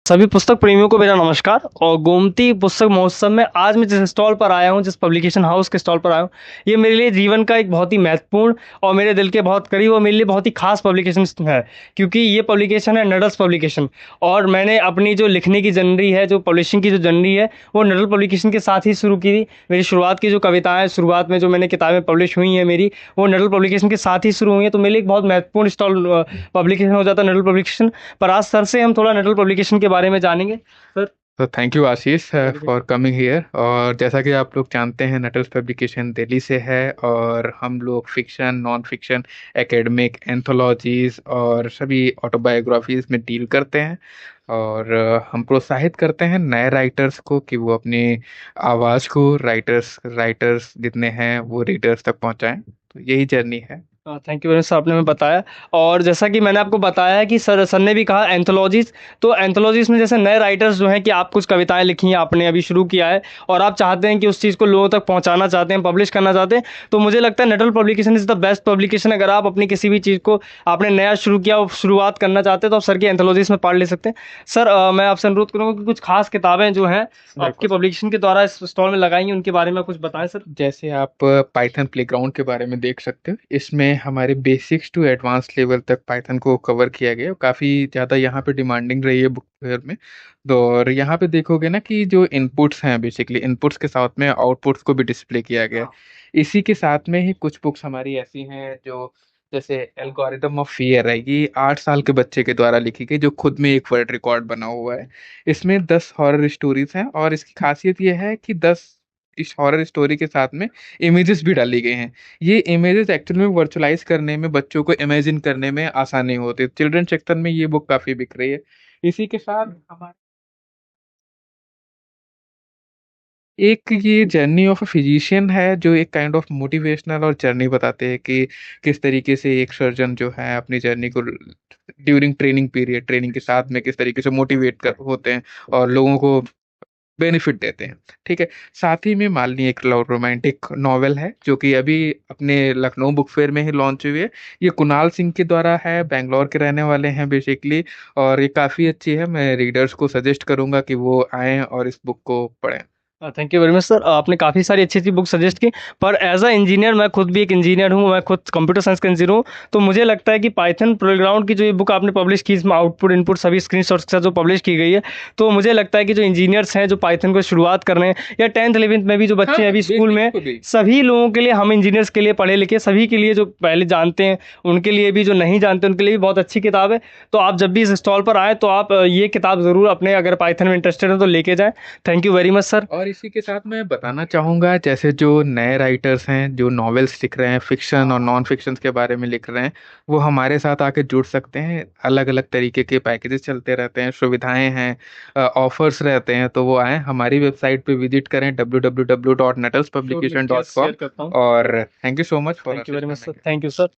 सभी पुस्तक प्रेमियों को मेरा नमस्कार। और गोमती पुस्तक महोत्सव में आज मैं जिस स्टॉल पर आया हूँ, जिस पब्लिकेशन हाउस के स्टॉल पर आया हूँ, ये मेरे लिए जीवन का एक बहुत ही महत्वपूर्ण और मेरे दिल के बहुत करीब और मेरे लिए बहुत ही खास पब्लिकेशन है। क्योंकि ये पब्लिकेशन है नडल्स पब्लिकेशन, और मैंने अपनी जो लिखने की जर्नी है, जो पब्लिशिंग की जो जर्नी है, वो नडल पब्लिकेशन के साथ ही शुरू की थी। मेरी शुरुआत की जो कविताएं, शुरुआत में जो मैंने किताबें पब्लिश हुई हैं मेरी, वो नडल पब्लिकेशन के साथ ही शुरू हुई हैं। तो मेरे लिए एक बहुत महत्वपूर्ण स्टॉल पब्लिकेशन हो जाता है नडल पब्लिकेशन। पर आज सर से हम थोड़ा नडल पब्लिकेशन के बारे में जानेंगे। सर, तो thank you Ashish for coming here. और जैसा कि आप लोग जानते हैं, नटल्स पब्लिकेशन दिल्ली से है और हम लोग fiction, non fiction, academic, anthologies और सभी ऑटोबायोग्राफीज में डील करते हैं। और हम प्रोत्साहित करते हैं नए राइटर्स को कि वो अपनी आवाज़ को राइटर्स राइटर्स जितने हैं वो रीडर्स तक पहुंचाएं। तो यही जर्नी है। Thank you very much sir, आपने हमें बताया। और जैसा कि मैंने आपको बताया है कि सर ने भी कहा एंथोलॉजीज, तो एंथोलॉजीज में जैसे नए राइटर्स जो हैं कि आप कुछ कविताएं लिखी हैं, आपने अभी शुरू किया है और आप चाहते हैं कि उस चीज़ को लोगों तक पहुंचाना चाहते हैं, पब्लिश करना चाहते हैं, तो मुझे लगता है Nuttall publication is the best publication. अगर आप अपनी किसी भी चीज़ को आपने नया शुरू किया और शुरुआत करना चाहते हैं, तो आप सर की एंथोलॉजीज में पढ़ ले सकते हैं। सर, मैं आपसे अनुरोध करूँगा कि कुछ खास किताबें जो हैं आपके बिल्कुल। पब्लिकेशन के द्वारा इस स्टॉल में लगाई हैं, उनके बारे में कुछ बताएं सर। जैसे आप पाइथन प्लेग्राउंड के बारे में देख सकते हो, इसमें हमारे बेसिक्स टू एडवांस लेवल तक पाइथन को कवर किया गया है। काफ़ी ज़्यादा यहाँ पे डिमांडिंग रही है बुक फेयर में। तो और यहाँ पे देखोगे ना कि जो इनपुट्स हैं, बेसिकली इनपुट्स के साथ में आउटपुट्स को भी डिस्प्ले किया गया है। इसी के साथ में ही कुछ बुक्स हमारी ऐसी हैं जो, जैसे एल्गोरिदम ऑफ फियर है, ये 8 साल के बच्चे के द्वारा लिखी गई, जो खुद में एक वर्ल्ड रिकॉर्ड बना हुआ है। इसमें 10 हॉरर स्टोरीज हैं और इसकी खासियत ये है कि 10 इस हॉरर स्टोरी के साथ में इमेजेस भी डाली गई हैं। ये इमेजेस एक्चुअली में वर्चुअलाइज करने में, बच्चों को इमेजिन करने में आसानी होती है। चिल्ड्रन सेक्शन में ये बुक काफ़ी बिक रही है। इसी के साथ हमारे एक ये जर्नी ऑफ अ फिजिशियन है, जो एक काइंड ऑफ मोटिवेशनल और जर्नी बताते हैं कि किस तरीके से एक सर्जन जो है अपनी जर्नी को ड्यूरिंग ट्रेनिंग पीरियड, ट्रेनिंग के साथ में किस तरीके से मोटिवेट कर होते हैं और लोगों को बेनिफिट देते हैं। ठीक है। साथ ही में मालनी एक रोमांटिक नॉवेल है जो कि अभी अपने लखनऊ बुक फेयर में ही लॉन्च हुई है। ये कुणाल सिंह के द्वारा है, बैंगलोर के रहने वाले हैं बेसिकली। और ये काफ़ी अच्छी है। मैं रीडर्स को सजेस्ट करूंगा कि वो आएँ और इस बुक को पढ़ें। Thank you very much sir, आपने काफ़ी सारी अच्छी अच्छी बुक सजेस्ट की। पर एज अ इंजीनियर, मैं खुद भी एक इंजीनियर हूँ, मैं खुद कंप्यूटर साइंस का इंजीनियर हूँ। तो मुझे लगता है कि पाइथन प्लेग्राउंड की जो ये बुक आपने पब्लिश की, इसमें आउटपुट इनपुट सभी स्क्रीनशॉट्स के साथ जो पब्लिश की गई है, तो मुझे लगता है कि जो इंजीनियर्स हैं, जो पाइथन को शुरुआत कर रहे हैं, या 10th 11th में भी जो बच्चे हैं अभी स्कूल में, बेसिक भी। सभी लोगों के लिए, हम इंजीनियर्स के लिए, पढ़े लिखे सभी के लिए, जो पहले जानते हैं उनके लिए भी, जो नहीं जानते उनके लिए भी बहुत अच्छी किताब है। तो आप जब भी इस स्टॉल पर आए तो आप ये किताब ज़रूर अपने, अगर पाइथन में इंटरेस्टेड हो तो लेके जाएँ। Thank you very much sir. और इसी के साथ मैं बताना चाहूँगा, जैसे जो नए राइटर्स हैं जो नॉवेल्स लिख रहे हैं, फिक्शन और नॉन फिक्शन के बारे में लिख रहे हैं, वो हमारे साथ आके जुड़ सकते हैं। अलग अलग तरीके के पैकेजेस चलते रहते हैं, सुविधाएं हैं, ऑफर्स रहते हैं। तो वो आएँ, हमारी वेबसाइट पे विजिट करें श्योर, मैं डिटेल्स www.nuttallspublication.com। शेयर करता हूँ। और thank you so much for thank you very assist much sir, करने के लिए। Thank you sir.